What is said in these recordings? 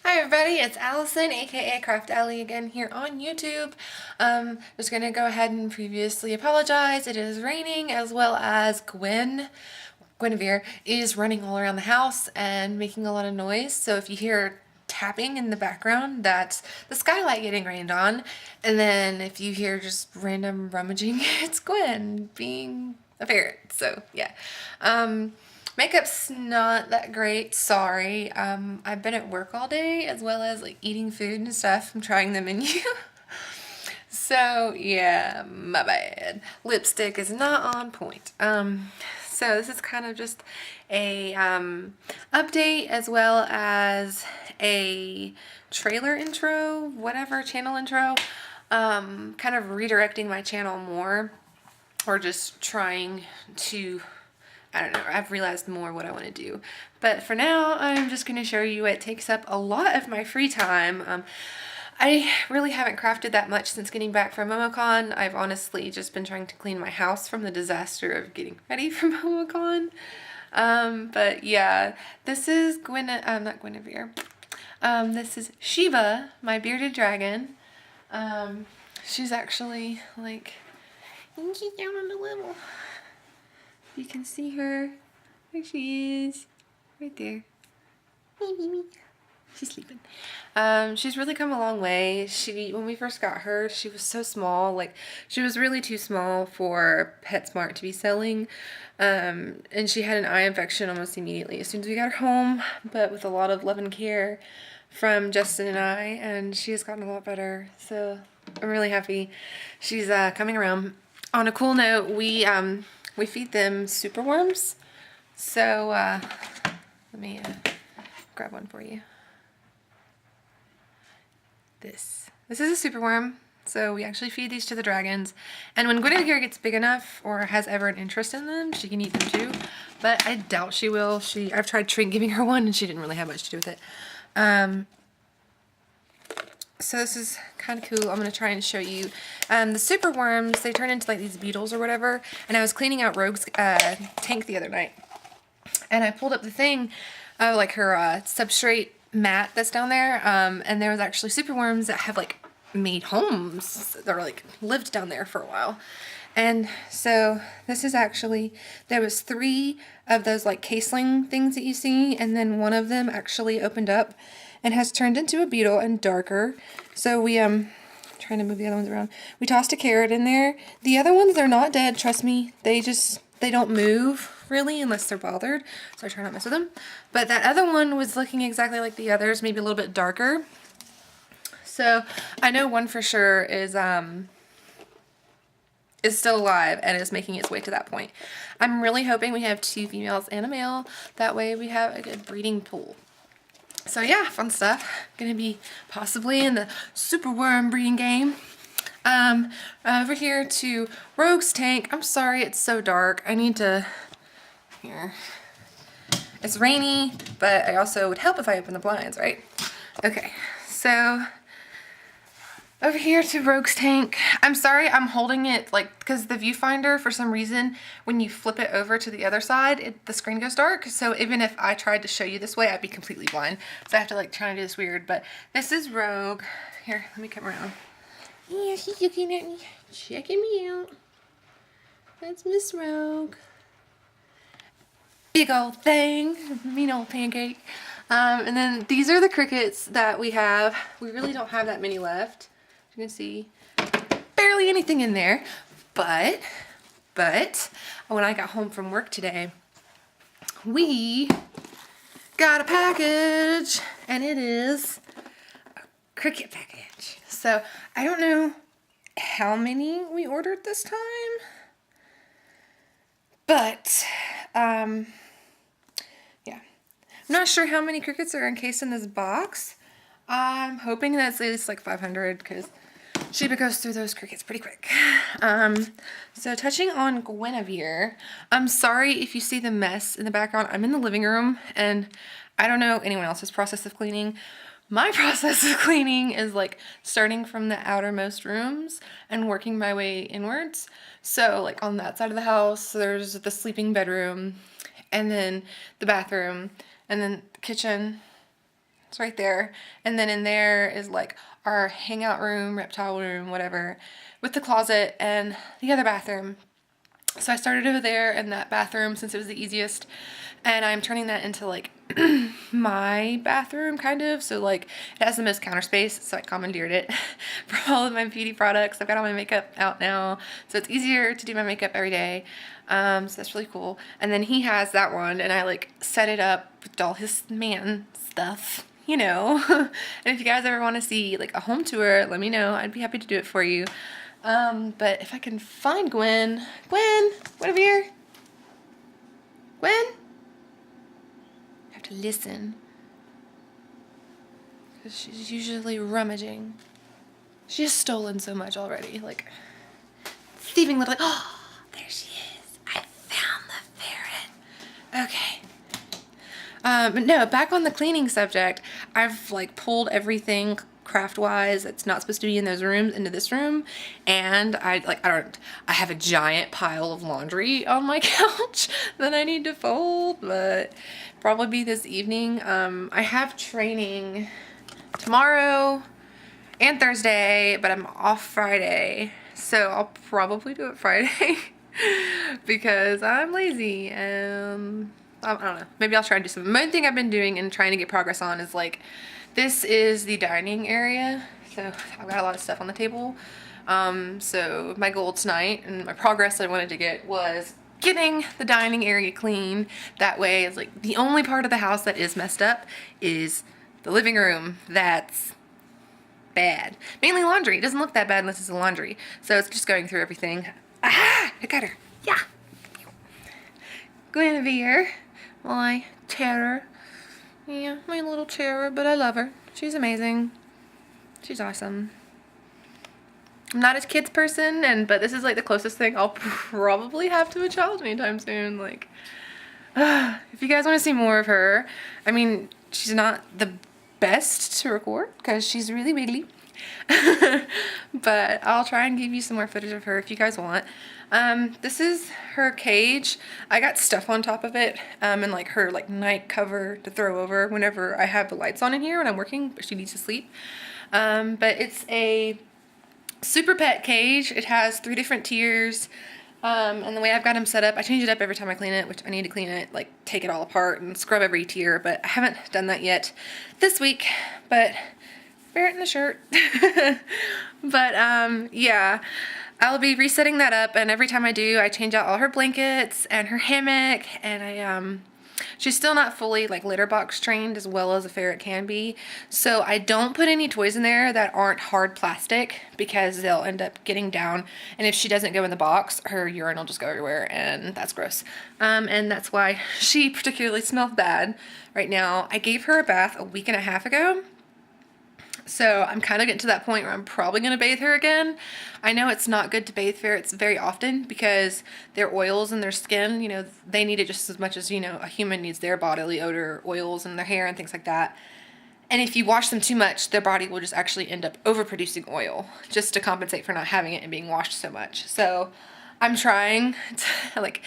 Hi everybody, it's Allison, aka Craft Ellie again here on YouTube. Just gonna go ahead and previously apologize. It is raining as well as Guinevere is running all around the house and making a lot of noise. So if you hear tapping in the background, that's the skylight getting rained on. And then if you hear just random rummaging, it's Gwen being a ferret. So yeah. Makeup's not that great, sorry. I've been at work all day as well as like eating food and stuff. I'm trying the menu. So yeah, my bad. Lipstick is not on point. So this is kind of just a update as well as a trailer intro, whatever, channel intro. Kind of redirecting my channel more, or just trying to, I don't know, I've realized more what I want to do. But for now, I'm just going to show you it takes up a lot of my free time. I really haven't crafted that much since getting back from MomoCon. I've honestly just been trying to clean my house from the disaster of getting ready for MomoCon. But yeah, this is not Guinevere. This is Shiva, my bearded dragon. She's actually like, she's down on the level. You can see her. There she is. Right there. She's sleeping. She's really come a long way. When we first got her, she was so small. Like, she was really too small for PetSmart to be selling. And she had an eye infection almost immediately as soon as we got her home. But with a lot of love and care from Justin and I, and she has gotten a lot better. So I'm really happy she's coming around. On a cool note, we feed them super worms. So let me grab one for you. This is a super worm. So we actually feed these to the dragons. And when Guinevere gets big enough or has ever an interest in them, she can eat them too. But I doubt she will. I've tried giving her one and she didn't really have much to do with it. So this is kind of cool. I'm going to try and show you. The super worms, they turn into like these beetles or whatever. And I was cleaning out Rogue's tank the other night. And I pulled up the thing, like her substrate mat that's down there. And there was actually super worms that have like made homes. They're like lived down there for a while. And so this is actually, there was 3 of those like caseling things that you see. And then one of them actually opened up and has turned into a beetle and darker. So we, trying to move the other ones around. We tossed a carrot in there. The other ones, they're not dead, trust me. They don't move really unless they're bothered. So I try not to mess with them. But that other one was looking exactly like the others, maybe a little bit darker. So I know one for sure is still alive and is making its way to that point. I'm really hoping we have 2 females and a male. That way we have a good breeding pool. So yeah, fun stuff. Gonna be possibly in the super worm breeding game. Over here to Rogue's tank. I'm sorry it's so dark. I need to, here. It's rainy, but I also would help if I open the blinds, right? Okay, so over here to Rogue's tank. I'm sorry, I'm holding it like, because the viewfinder, for some reason, when you flip it over to the other side, the screen goes dark. So even if I tried to show you this way, I'd be completely blind. So I have to like try to do this weird, but this is Rogue. Here, let me come around. Yeah, she's looking at me, checking me out. That's Miss Rogue. Big old thing, mean old pancake. And then these are the crickets that we have. We really don't have that many left. You can see barely anything in there, but when I got home from work today, we got a package, and it is a cricket package. So I don't know how many we ordered this time, but yeah, I'm not sure how many crickets are encased in this box. I'm hoping that's at least like 500 because Sheba goes through those crickets pretty quick. So touching on Guinevere, I'm sorry if you see the mess in the background. I'm in the living room and I don't know anyone else's process of cleaning. My process of cleaning is like starting from the outermost rooms and working my way inwards. So like on that side of the house, there's the sleeping bedroom and then the bathroom and then the kitchen It's right there. And then in there is like our hangout room, reptile room, whatever, with the closet and the other bathroom. So I started over there in that bathroom since it was the easiest, and I'm turning that into like my bathroom kind of. So like it has the most counter space, so I commandeered it for all of my beauty products. I've got all my makeup out now, so it's easier to do my makeup every day. So that's really cool. And then he has that one, and I like set it up with all his man stuff, you know. And if you guys ever want to see like a home tour, let me know. I'd be happy to do it for you. But if I can find Gwen, over here. Gwen? I have to listen. Because she's usually rummaging. She has stolen so much already. Like, thieving little, oh, there she is. I found the ferret. Okay. But no, back on the cleaning subject, I've like pulled everything craft-wise that's not supposed to be in those rooms into this room, and I have a giant pile of laundry on my couch that I need to fold, but probably be this evening. I have training tomorrow and Thursday, but I'm off Friday, so I'll probably do it Friday because I'm lazy, and I don't know, maybe I'll try and do something. Main thing I've been doing and trying to get progress on is like, this is the dining area, so I've got a lot of stuff on the table. So my goal tonight and my progress I wanted to get was getting the dining area clean. That way it's like the only part of the house that is messed up is the living room. That's bad. Mainly laundry. It doesn't look that bad unless it's the laundry. So it's just going through everything. Ah, I got her. Yeah. Guinevere, my terror. Yeah, my little terror, but I love her. She's amazing. She's awesome. I'm not a kids person, but this is like the closest thing I'll probably have to a child anytime soon. Like, if you guys want to see more of her, I mean, she's not the best to record because she's really wiggly. But I'll try and give you some more footage of her if you guys want. This is her cage. I got stuff on top of it, and like her like night cover to throw over whenever I have the lights on in here when I'm working, but she needs to sleep. But it's a super pet cage. It has 3 different tiers. And the way I've got them set up, I change it up every time I clean it, which I need to clean it, like take it all apart and scrub every tier, but I haven't done that yet this week, but ferret in the shirt. But, yeah, I'll be resetting that up, and every time I do, I change out all her blankets and her hammock, and she's still not fully like litter box trained as well as a ferret can be, so I don't put any toys in there that aren't hard plastic because they'll end up getting down, and if she doesn't go in the box, her urine will just go everywhere, and that's gross. And that's why she particularly smells bad right now. I gave her a bath a week and a half ago. So I'm kind of getting to that point where I'm probably going to bathe her again. I know it's not good to bathe ferrets very often because their oils in their skin, you know, they need it just as much as, you know, a human needs their bodily odor, oils in their hair and things like that. And if you wash them too much, their body will just actually end up overproducing oil just to compensate for not having it and being washed so much. So I'm trying to, like,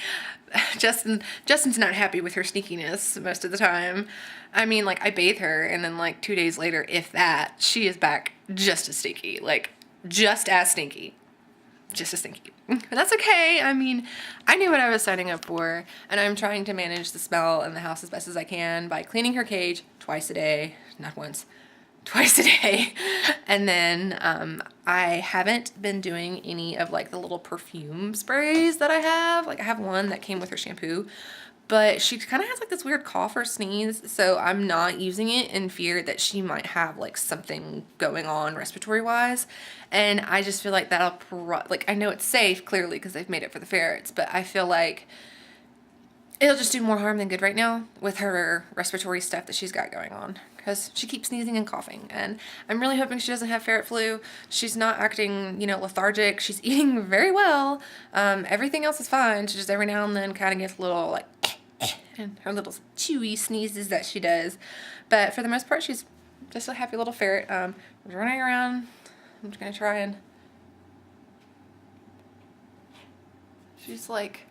Justin's not happy with her sneakiness most of the time. I mean, like, I bathe her, and then, like, 2 days later, if that, she is back just as stinky. Like, just as stinky. Just as stinky. But that's okay. I mean, I knew what I was signing up for, and I'm trying to manage the smell in the house as best as I can by cleaning her cage twice a day. Not once. Twice a day. And then I haven't been doing any of like the little perfume sprays that I have. Like I have one that came with her shampoo, but she kind of has like this weird cough or sneeze, so I'm not using it in fear that she might have like something going on respiratory wise. And I just feel like that'll like, I know it's safe clearly because they've made it for the ferrets, but I feel like it'll just do more harm than good right now with her respiratory stuff that she's got going on, because she keeps sneezing and coughing, and I'm really hoping she doesn't have ferret flu. She's not acting, you know, lethargic. She's eating very well. Everything else is fine. She just every now and then kind of gets a little like and her little chewy sneezes that she does, but for the most part she's just a happy little ferret. Running around. I'm just gonna try and she's like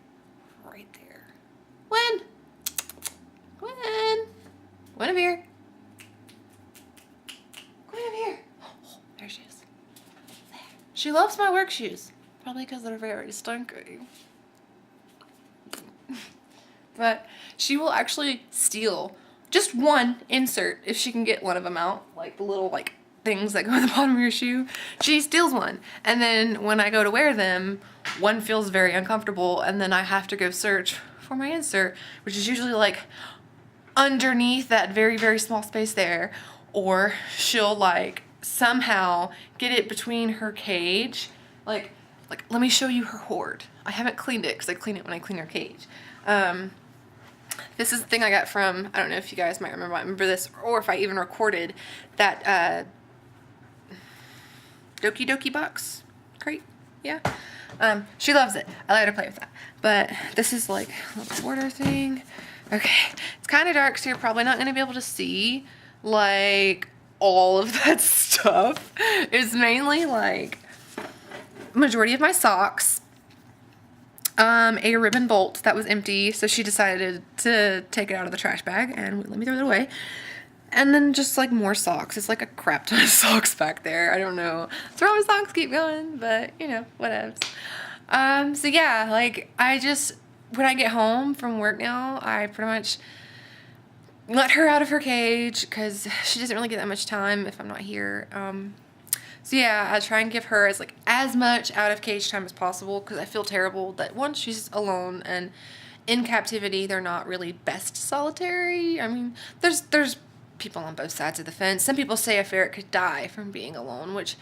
right there. Gwen! Guinevere! There she is. There. She loves my work shoes. Probably because they're very stinky. But she will actually steal just one insert if she can get one of them out. Like the little like things that go at the bottom of your shoe. She steals one. And then when I go to wear them, one feels very uncomfortable and then I have to go search for my insert, which is usually like underneath that very, very small space there. Or she'll like somehow get it between her cage. Like let me show you her hoard. I haven't cleaned it because I clean it when I clean her cage. This is the thing I got from, I don't know if you guys might remember this, or if I even recorded that Doki Doki box crate. Yeah. She loves it. I let her play with that. But this is like a little border thing. Okay. It's kind of dark, so you're probably not going to be able to see like all of that stuff. It's mainly like majority of my socks. A ribbon bolt that was empty, so she decided to take it out of the trash bag and let me throw it away. And then just like more socks. It's like a crap ton of socks back there. I don't know. Throw my socks, keep going, but you know, whatever. So yeah, like when I get home from work now, I pretty much let her out of her cage because she doesn't really get that much time if I'm not here. So yeah, I try and give her as much out of cage time as possible because I feel terrible that once she's alone and in captivity, they're not really best solitary. I mean, there's people on both sides of the fence. Some people say a ferret could die from being alone, which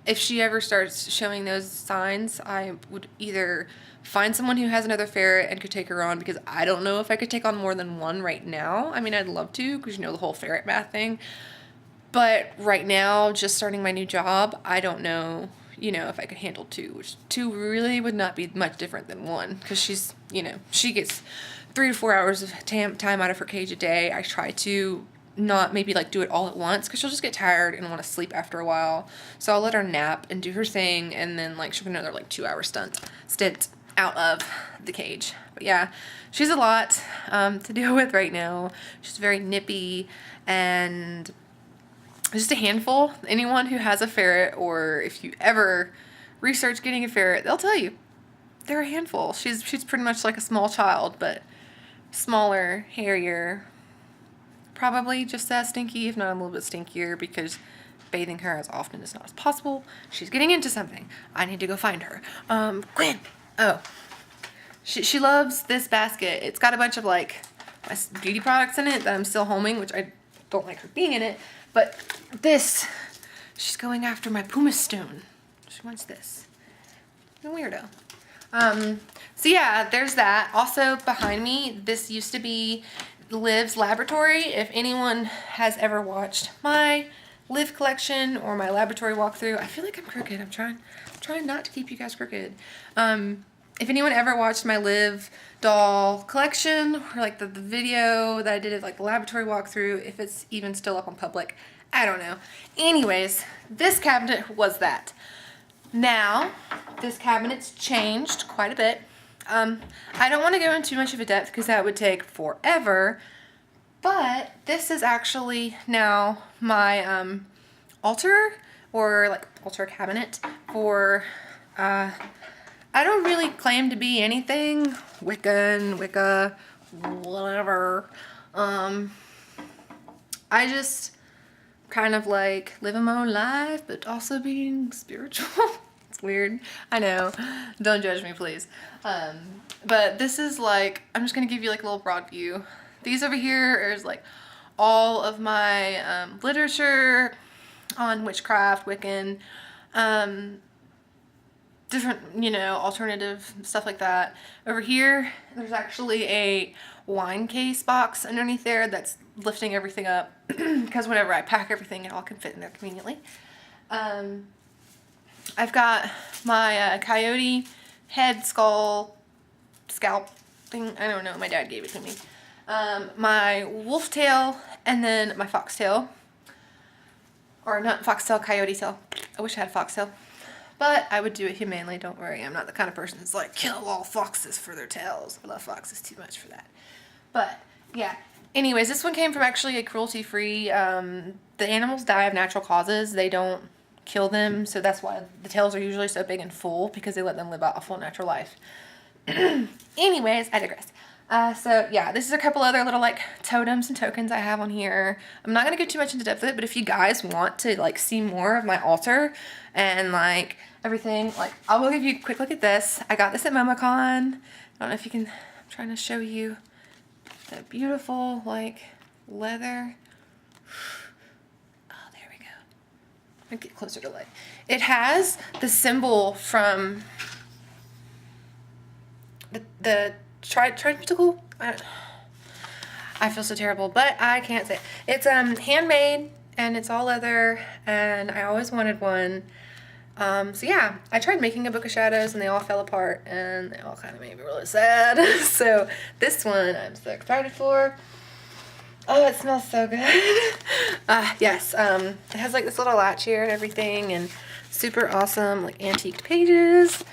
if she ever starts showing those signs, I would either find someone who has another ferret and could take her on because I don't know if I could take on more than one right now. I mean, I'd love to because the whole ferret bath thing. But right now, just starting my new job, I don't know, if I could handle two, which two really would not be much different than one because she's, she gets 3 to 4 hours of time out of her cage a day. I try to not maybe do it all at once because she'll just get tired and want to sleep after a while. So I'll let her nap and do her thing and then she'll get another 2-hour stint out of the cage. But yeah, she's a lot to deal with right now. She's very nippy and just a handful. Anyone who has a ferret, or if you ever research getting a ferret, they'll tell you they're a handful. She's pretty much like a small child, but smaller, hairier, probably just as stinky, if not a little bit stinkier, because bathing her as often is not as possible. She's getting into something. I need to go find her. Gwen. Oh, she loves this basket. It's got a bunch of my beauty products in it that I'm still homing, which I don't like her being in it. But this, she's going after my pumice stone. She wants this. A weirdo. So yeah, there's that. Also behind me, this used to be Liv's laboratory. If anyone has ever watched my Liv collection or my laboratory walkthrough, I feel like I'm crooked. I'm trying not to keep you guys crooked. If anyone ever watched my Liv doll collection or the video that I did of the laboratory walkthrough, if it's even still up on public, I don't know. Anyways, this cabinet was that. Now, this cabinet's changed quite a bit. I don't want to go into too much of a depth because that would take forever, but this is actually now my altar or altar cabinet for I don't really claim to be anything Wicca, whatever. I just kind of living my own life, but also being spiritual. It's weird. I know. Don't judge me, please. But this is I'm just going to give you a little broad view. These over here is all of my literature on witchcraft, Wiccan, different, alternative stuff like that. Over here, there's actually a wine case box underneath there that's lifting everything up because whenever I pack everything, it all can fit in there conveniently. I've got my coyote head scalp thing. I don't know. My dad gave it to me. My wolf tail and then my foxtail. Or not foxtail, coyote tail. I wish I had a foxtail. But I would do it humanely, don't worry. I'm not the kind of person that's kill all foxes for their tails. I love foxes too much for that. But, yeah. Anyways, this one came from actually a cruelty-free, the animals die of natural causes. They don't kill them. So that's why the tails are usually so big and full, because they let them live out a full natural life. Anyways, I digress. So yeah, this is a couple other little like totems and tokens I have on here. I'm not gonna go too much into depth with it, but if you guys want to like see more of my altar and like everything, like I will give you a quick look at this. I got this at MomoCon. I don't know if you can, I'm trying to show you the beautiful like leather. Oh, there we go. Let me get closer to light. It has the symbol from the tricycle. I feel so terrible, but I can't say it. It's handmade and it's all leather, and I always wanted one. So yeah, I tried making a Book of Shadows and they all fell apart and they all kind of made me really sad. So this one I'm so excited for. Oh, it smells so good. Yes, it has like this little latch here and everything, and super awesome like antique pages.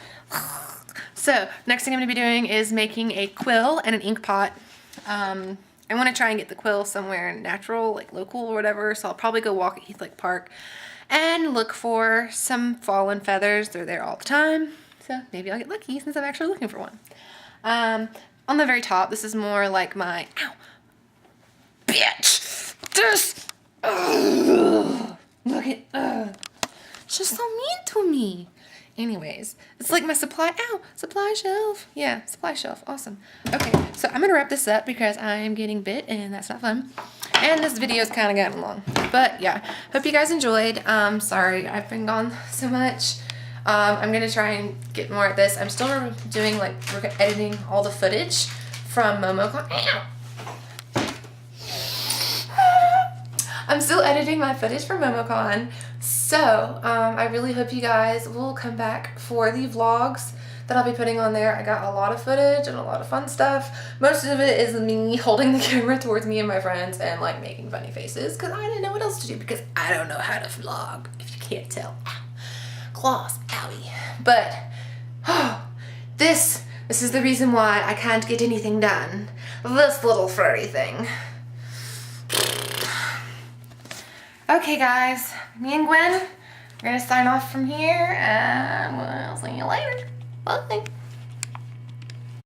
So next thing I'm going to be doing is making a quill and an ink pot. I want to try and get the quill somewhere natural, like local or whatever, so I'll probably go walk at Heath Lake Park and look for some fallen feathers. They're there all the time, so maybe I'll get lucky since I'm actually looking for one. On the very top, this is more like my, ow, bitch, this, look at, she's so mean to me. Anyways, it's like my supply shelf. Yeah, supply shelf. Awesome. Okay, so I'm going to wrap this up because I'm getting bit and that's not fun. And this video's kind of gotten long. But yeah, hope you guys enjoyed. Sorry, I've been gone so much. I'm going to try and get more at this. I'm still doing like, editing all the footage from MomoCon. Ow! I'm still editing my footage for MomoCon, so I really hope you guys will come back for the vlogs that I'll be putting on there. I got a lot of footage and a lot of fun stuff. Most of it is me holding the camera towards me and my friends and like making funny faces because I didn't know what else to do because I don't know how to vlog, if you can't tell. Ow. Claws, owie. But this is the reason why I can't get anything done. This little furry thing. Okay guys, me and Gwen, we're gonna sign off from here and we'll see you later. Bye.